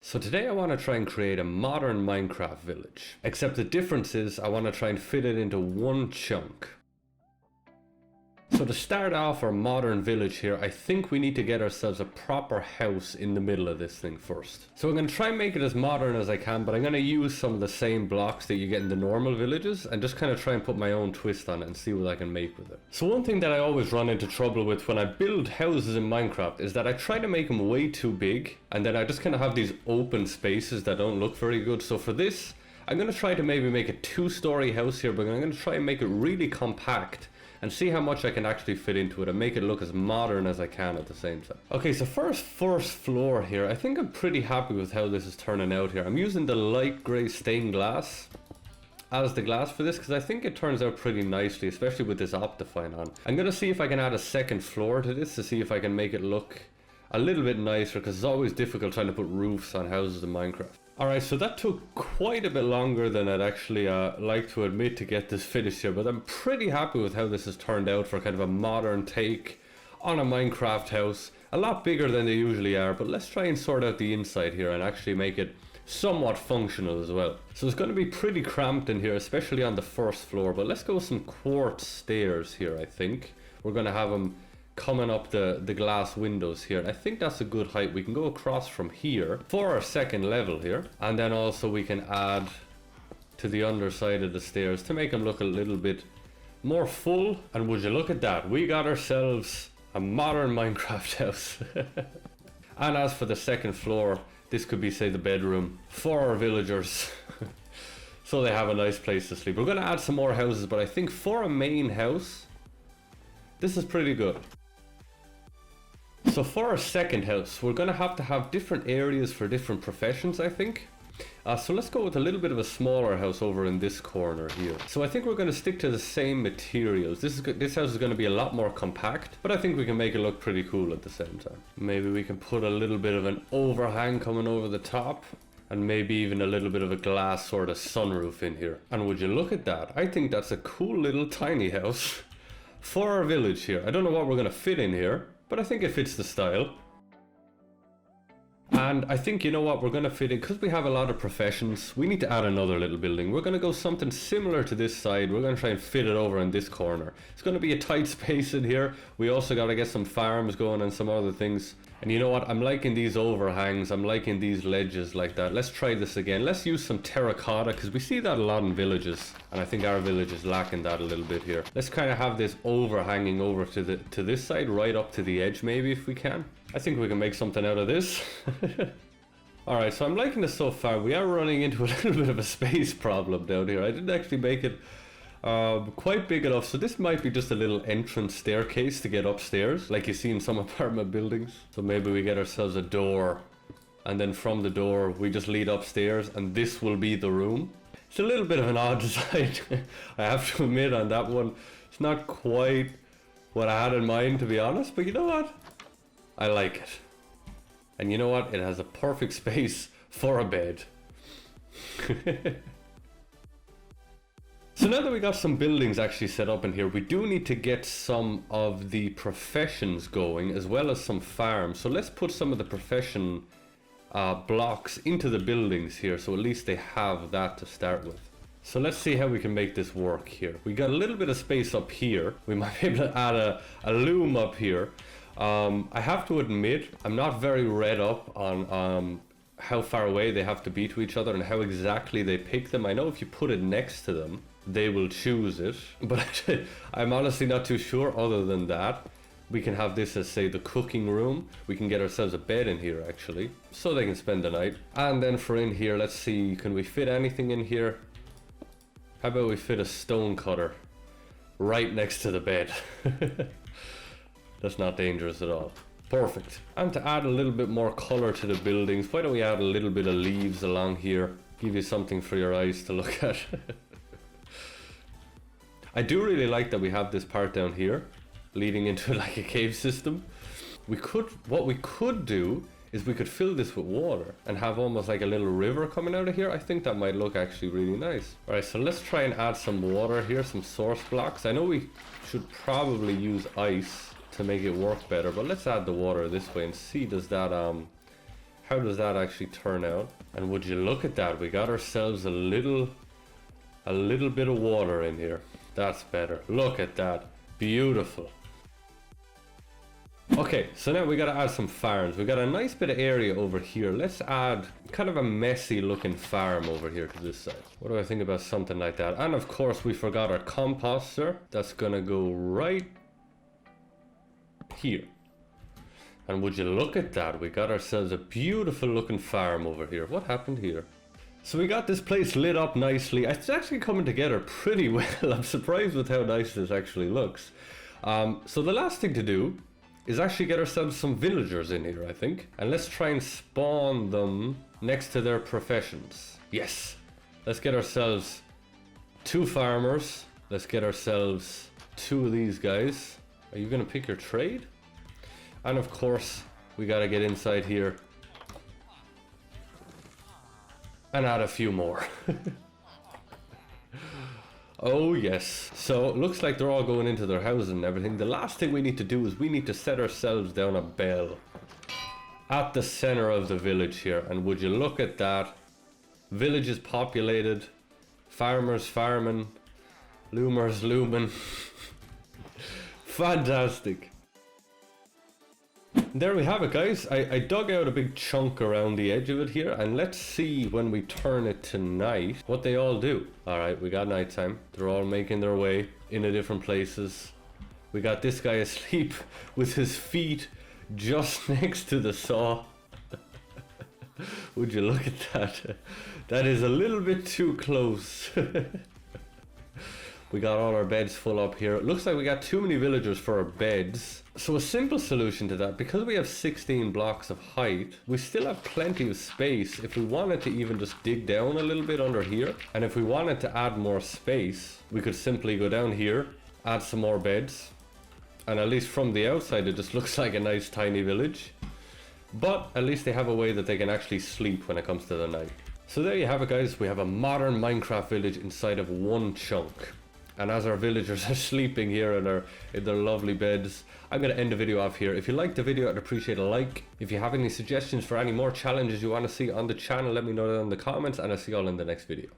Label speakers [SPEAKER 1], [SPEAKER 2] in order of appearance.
[SPEAKER 1] So today I want to try and create a modern Minecraft village. Except the difference is I want to try and fit it into one chunk. So to start off our modern village here, I think we need to get ourselves a proper house in the middle of this thing first. So I'm going to try and make it as modern as I can, but I'm going to use some of the same blocks that you get in the normal villages and just kind of try and put my own twist on it and see what I can make with it. So one thing that I always run into trouble with when I build houses in Minecraft is that I try to make them way too big, and then I just kind of have these open spaces that don't look very good. So for this, I'm going to try to maybe make a 2-story house here, but I'm going to try and make it really compact and see how much I can actually fit into it and make it look as modern as I can at the same time. Okay, so first floor here, I think I'm pretty happy with how this is turning out here. I'm using the light grey stained glass as the glass for this because I think it turns out pretty nicely, especially with this Optifine on. I'm gonna see if I can add a second floor to this to see if I can make it look a little bit nicer, because it's always difficult trying to put roofs on houses in Minecraft. Alright, so that took quite a bit longer than I'd actually like to admit to get this finished here, but I'm pretty happy with how this has turned out for kind of a modern take on a Minecraft house. A lot bigger than they usually are, but let's try and sort out the inside here and actually make it somewhat functional as well. So it's going to be pretty cramped in here, especially on the first floor, but let's go with some quartz stairs here. I think we're going to have them coming up the glass windows here. I think that's a good height. We can go across from here for our second level here, and then also we can add to the underside of the stairs to make them look a little bit more full. And would you look at that, we got ourselves a modern Minecraft house. And as for the second floor, this could be, say, the bedroom for our villagers. So they have a nice place to sleep. We're going to add some more houses, but I think for a main house, this is pretty good. So for our second house, we're going to have different areas for different professions, I think. So let's go with a little bit of a smaller house over in this corner here. So I think we're going to stick to the same materials. This house is going to be a lot more compact, but I think we can make it look pretty cool at the same time. Maybe we can put a little bit of an overhang coming over the top, and maybe even a little bit of a glass sort of sunroof in here. And would you look at that? I think that's a cool little tiny house for our village here. I don't know what we're going to fit in here, but I think it fits the style. And I think, you know what, we're going to fit in, because we have a lot of professions, we need to add another little building. We're going to go something similar to this side. We're going to try and fit it over in this corner. It's going to be a tight space in here. We also got to get some farms going and some other things. And you know what, I'm liking these overhangs, I'm liking these ledges like that. Let's try this again. Let's use some terracotta, because we see that a lot in villages, and I think our village is lacking that a little bit here. Let's kind of have this overhanging over to this side, right up to the edge maybe, if we can. I think we can make something out of this. Alright, so I'm liking this so far. We are running into a little bit of a space problem down here. I didn't actually make it quite big enough, so this might be just a little entrance staircase to get upstairs, like you see in some apartment buildings. So maybe we get ourselves a door, and then from the door we just lead upstairs, and this will be the room. It's a little bit of an odd design, I have to admit on that one. It's not quite what I had in mind, to be honest, but you know what? I like it. And you know what? It has a perfect space for a bed. So now that we got some buildings actually set up in here, we do need to get some of the professions going, as well as some farms. So let's put some of the profession blocks into the buildings here, so at least they have that to start with. So let's see how we can make this work here. We got a little bit of space up here. We might be able to add a loom up here. I have to admit, I'm not very read up on how far away they have to be to each other and how exactly they pick them. I know if you put it next to them, they will choose it, but I'm honestly not too sure. Other than that, we can have this as, say, the cooking room. We can get ourselves a bed in here actually, so they can spend the night. And then for in here, let's see, can we fit anything in here? How about we fit a stone cutter right next to the bed? That's not dangerous at all. Perfect. And to add a little bit more color to the buildings, why don't we add a little bit of leaves along here? Give you something for your eyes to look at. I do really like that we have this part down here leading into like a cave system. What we could do is we could fill this with water and have almost like a little river coming out of here. I think that might look actually really nice. All right, so let's try and add some water here, some source blocks. I know we should probably use ice to make it work better, but let's add the water this way and see How does that actually turn out? And would you look at that? We got ourselves a little bit of water in here. That's better. Look at that. Beautiful. Okay, so now we got to add some farms. We got a nice bit of area over here. Let's add kind of a messy looking farm over here to this side. What do I think about something like that? And of course we forgot our composter. That's gonna go right here. And would you look at that? We got ourselves a beautiful looking farm over here. What happened here? So we got this place lit up nicely. It's actually coming together pretty well. I'm surprised with how nice this actually looks. So the last thing to do is actually get ourselves some villagers in here, I think. And let's try and spawn them next to their professions. Yes. Let's get ourselves 2 farmers. Let's get ourselves 2 of these guys. Are you gonna pick your trade? And of course, we gotta get inside here and add a few more. Oh yes. So it looks like they're all going into their houses and everything. The last thing we need to do is we need to set ourselves down a bell at the center of the village here. And would you look at that? Village is populated. Farmers farming. Loomers looming. Fantastic. There we have it, guys. I dug out a big chunk around the edge of it here, and let's see when we turn it to night what they all do. Alright, we got nighttime. They're all making their way into different places. We got this guy asleep with his feet just next to the saw. Would you look at that? That is a little bit too close. We got all our beds full up here. It looks like we got too many villagers for our beds. So a simple solution to that, because we have 16 blocks of height, we still have plenty of space if we wanted to even just dig down a little bit under here. And if we wanted to add more space, we could simply go down here, add some more beds. And at least from the outside, it just looks like a nice tiny village. But at least they have a way that they can actually sleep when it comes to the night. So there you have it, guys. We have a modern Minecraft village inside of one chunk. And as our villagers are sleeping here in their lovely beds, I'm going to end the video off here. If you liked the video, I'd appreciate a like. If you have any suggestions for any more challenges you want to see on the channel, let me know down in the comments, and I'll see you all in the next video.